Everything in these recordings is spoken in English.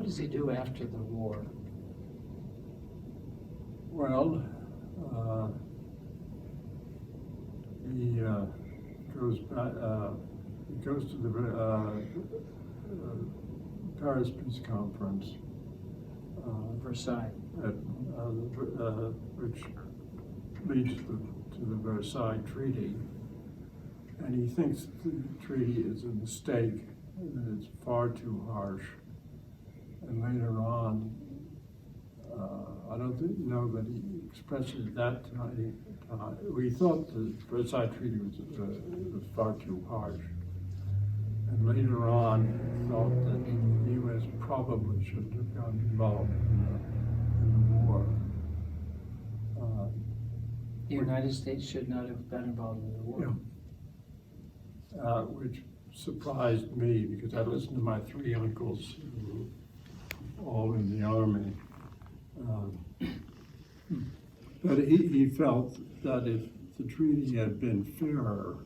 what does he do after the war? Well, he goes back. He goes to the Paris Peace Conference, Versailles. Which leads to the Versailles Treaty, and he thinks the treaty is a mistake, and that it's far too harsh. And later on, I don't know that he expressed it at that time. We thought the Versailles Treaty was far too harsh. And later on, thought that the U.S. probably shouldn't have gotten involved in the war. The United States should not have been involved in the war. Yeah. Which surprised me, because I listened to my three uncles who were all in the Army. But he felt that if the treaty had been fairer,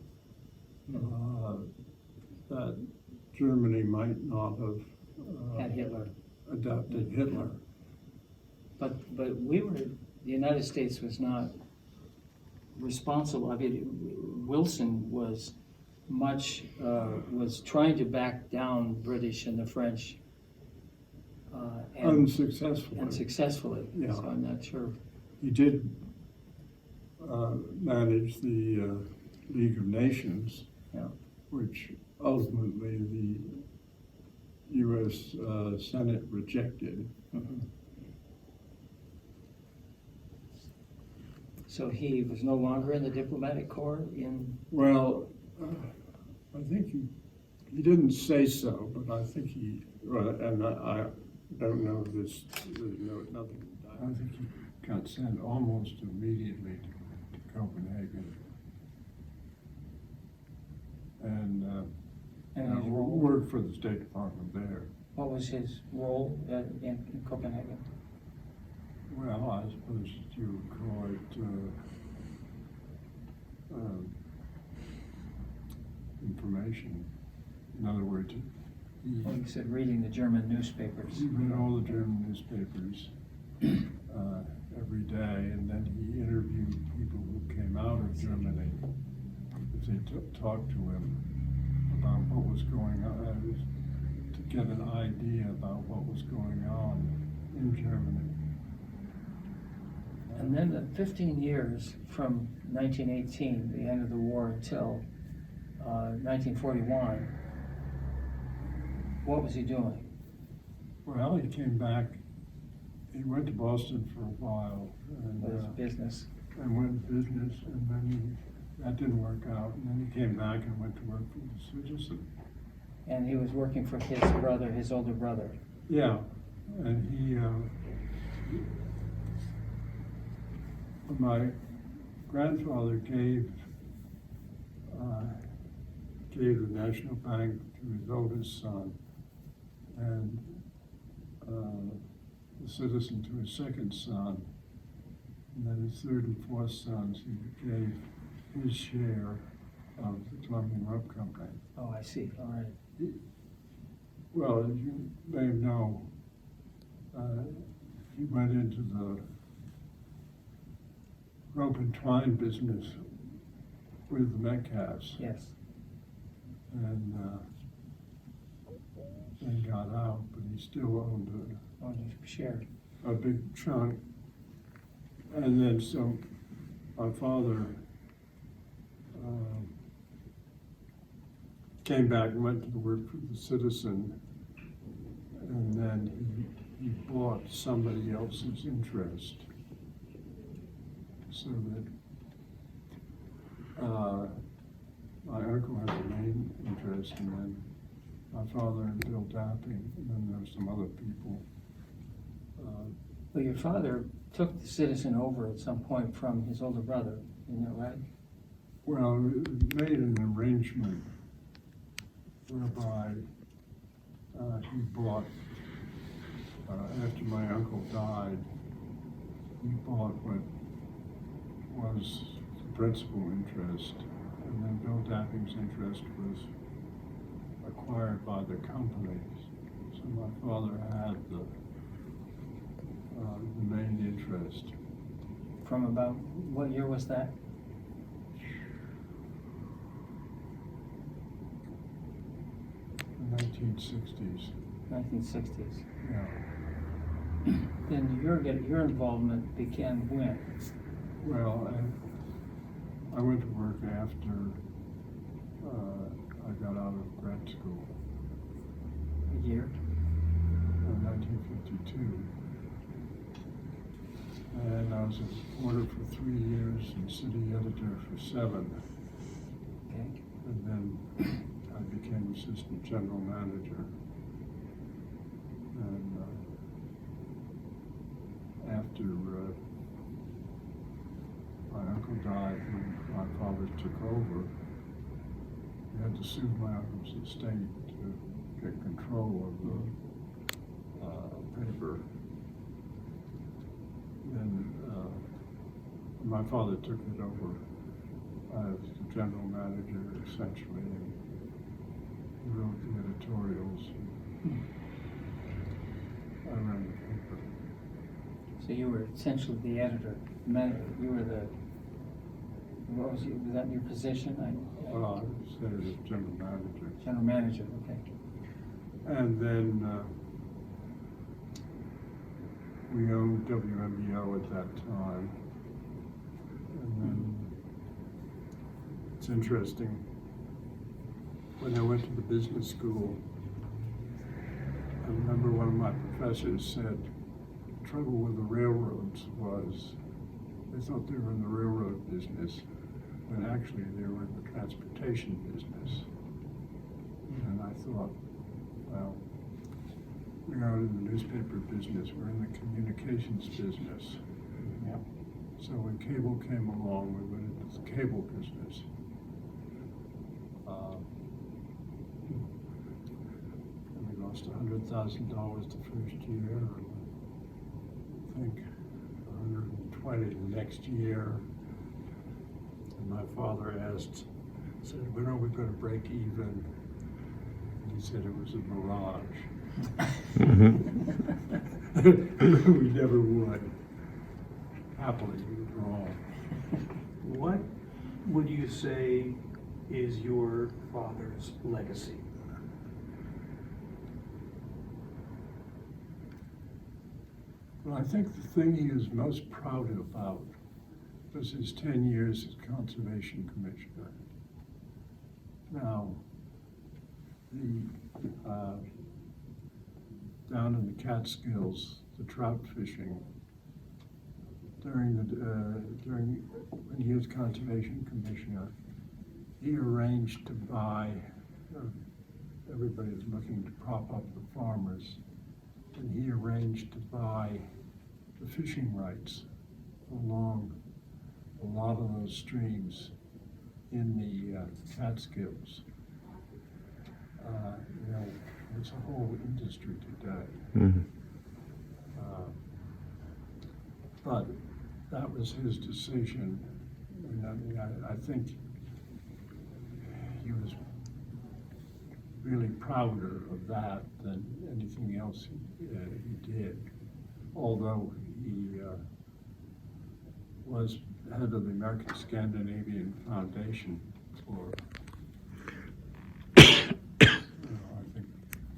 that Germany might not have Had Hitler. adopted Hitler. But the United States was not responsible. I mean, Wilson was was trying to back down British and the French. Unsuccessfully. Yeah. So I'm not sure. He did manage the League of Nations, Yeah. which ultimately the U.S. Senate rejected. Mm-hmm. So he was no longer in the diplomatic corps Well, I think he didn't say so, but I think and I don't know this, nothing. I think he got sent almost immediately to Copenhagen. And his role? Worked for the State Department there. What was his role in Copenhagen? Well, I suppose you would call it information. In other words, Well, you said reading the German newspapers. he read all the German newspapers every day, and then he interviewed people who came out of Germany. If they talked to him about what was going on, to get an idea about what was going on in Germany. And then the 15 years from 1918, the end of the war, until 1941, what was he doing? Well, he came back. He went to Boston for a while, and What was his business? and went business, and then that didn't work out. And then he came back and went to work for the citizen. And he was working for his brother, his older brother. Yeah, and my grandfather gave the National Bank to his oldest son, and the citizen to his second son, and then his third and fourth sons, he gave his share of the Columbian Rope Company. Oh, I see. All right. Well, as you may know, he went into the rope and twine business with the Metcalfs. Yes. And then got out, but he still owned Share. a big chunk. And then so my father came back and went to work for the Citizen, and then he bought somebody else's interest, so that my uncle had the main interest, and then my father and Bill Dapping, and then there were some other people. Well, your father took the Citizen over at some point from his older brother, isn't that right? Well, we made an arrangement whereby he bought, after my uncle died, he bought what was the principal interest, and then Bill Dapping's interest was acquired by the company. So my father had the main interest. From about, what year was that? The 1960s. 1960s. Yeah. Then your involvement began when? Well, I went to work after I got out of grad school A year? in 1952. And I was a reporter for 3 years and city editor for 7. Okay. And then I became assistant general manager. And after my uncle died when my father took over, we had to sue my uncle's estate to get control of the paper. Then my father took it over as the general manager, essentially, and he wrote the editorials. I ran the paper. So you were essentially the editor. You were the, was that your position? Well, I said it as general manager. General manager, okay. And then we owned WMBO at that time. And then it's interesting, when I went to the business school, I remember one of my professors said, the trouble with the railroads was they thought they were in the railroad business, when actually they were in the transportation business. And I thought, well, we aren't in the newspaper business, we're in the communications business. Yep. So when cable came along, we went into the cable business. And we lost $100,000 the first year, and I think 120 the next year. And my father said, when are we going to break even? And he said it was a mirage. We never would. Happily, we were wrong. What would you say is your father's legacy? Well, I think the thing he was most proud about was his 10 years as Conservation Commissioner. Now, down in the Catskills, the trout fishing, when he was Conservation Commissioner, he arranged to buy, everybody was looking to prop up the farmers, and he arranged to buy the fishing rights along a lot of those streams in the Catskills. It's a whole industry today. Mm-hmm. But that was his decision. And I think he was really prouder of that than anything else he did. Although he was head of the American Scandinavian Foundation for I think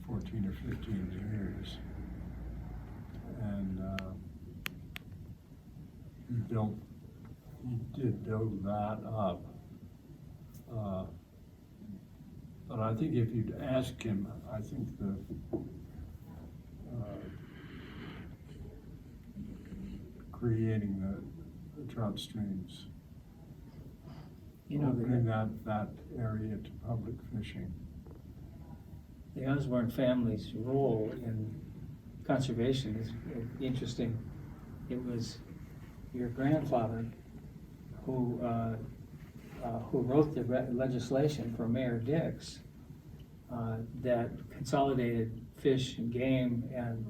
14 or 15 years. And he did build that up. But I think if you'd ask him, I think the creating the trout streams, opening that area to public fishing. The Osborne family's role in conservation is interesting. It was your grandfather who wrote the legislation for Mayor Dix that consolidated fish and game and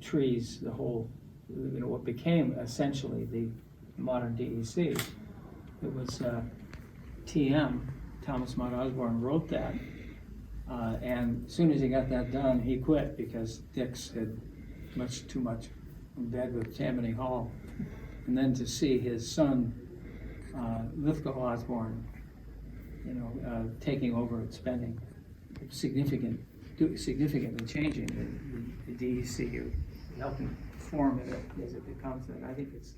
trees, the whole, what became essentially the modern DEC. It was TM, Thomas Mott Osborne, wrote that And as soon as he got that done, he quit because Dick's had much too much in bed with Tammany Hall. And then to see his son, Lithgow Osborne, taking over and spending significantly changing the DEC, or helping form it as it becomes that. I think it's